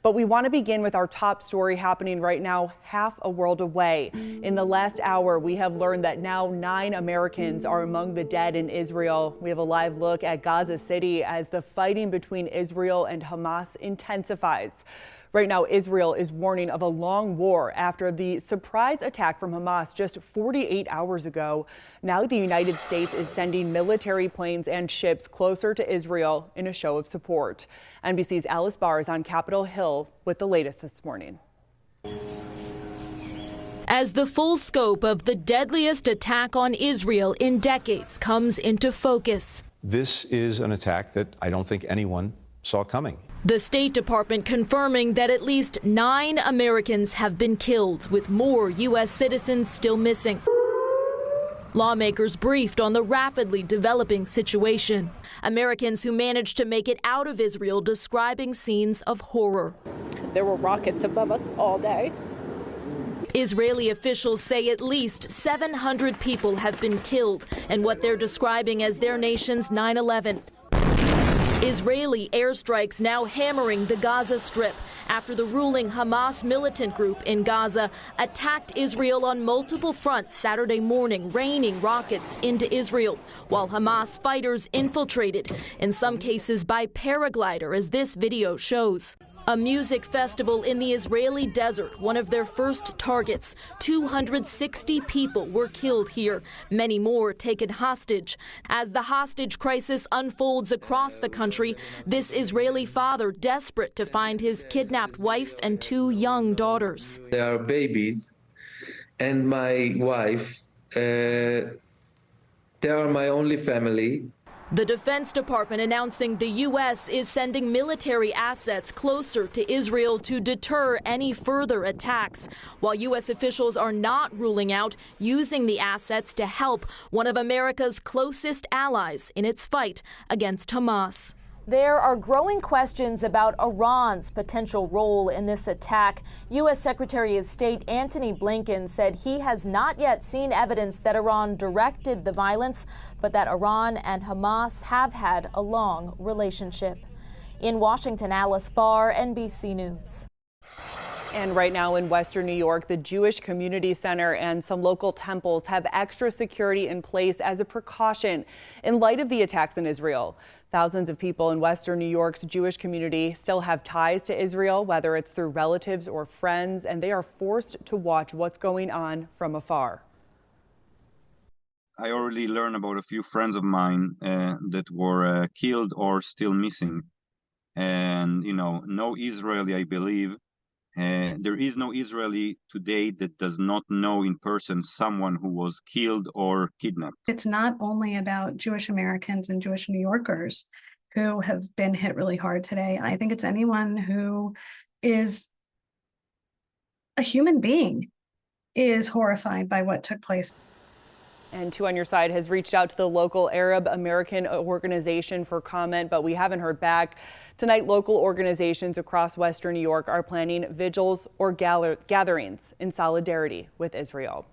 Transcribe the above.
But we want to begin with our top story happening right now, half a world away. In the last hour, we have learned that now 9 Americans are among the dead in Israel. We have a live look at Gaza City as the fighting between Israel and Hamas intensifies. Right now, Israel is warning of a long war after the surprise attack from Hamas just 48 hours ago. Now the United States is sending military planes and ships closer to Israel in a show of support. NBC's Alice Barr is on Capitol Hill with the latest this morning. As the full scope of the deadliest attack on Israel in decades comes into focus. This is an attack that I don't think anyone saw coming. The State Department confirming that at least 9 Americans have been killed, with more U.S. citizens still missing. Lawmakers briefed on the rapidly developing situation. Americans who managed to make it out of Israel describing scenes of horror. There were rockets above us all day. Israeli officials say at least 700 people have been killed in what they're describing as their nation's 9/11. Israeli airstrikes now hammering the Gaza Strip after the ruling Hamas militant group in Gaza attacked Israel on multiple fronts Saturday morning, raining rockets into Israel, while Hamas fighters infiltrated, in some cases by paraglider, as this video shows. A music festival in the Israeli desert, one of their first targets. 260 people were killed here, many more taken hostage. As the hostage crisis unfolds across the country, this Israeli father desperate to find his kidnapped wife and 2 young daughters. They are babies, and my wife, they are my only family. The Defense Department announcing the U.S. is sending military assets closer to Israel to deter any further attacks, while U.S. officials are not ruling out using the assets to help one of America's closest allies in its fight against Hamas. There are growing questions about Iran's potential role in this attack. U.S. Secretary of State Antony Blinken said he has not yet seen evidence that Iran directed the violence, but that Iran and Hamas have had a long relationship. In Washington, Alice Barr, NBC News. And right now in Western New York, the Jewish Community Center and some local temples have extra security in place as a precaution in light of the attacks in Israel. Thousands of people in Western New York's Jewish community still have ties to Israel, whether it's through relatives or friends, and they are forced to watch what's going on from afar. I already learned about a few friends of mine that were killed or still missing. And, no Israeli, I believe. There is no Israeli today that does not know in person someone who was killed or kidnapped. It's not only about Jewish Americans and Jewish New Yorkers who have been hit really hard today. I think it's anyone who is a human being is horrified by what took place. And 2 on Your Side has reached out to the local Arab American organization for comment, but we haven't heard back. Tonight, local organizations across Western New York are planning vigils or gatherings in solidarity with Israel.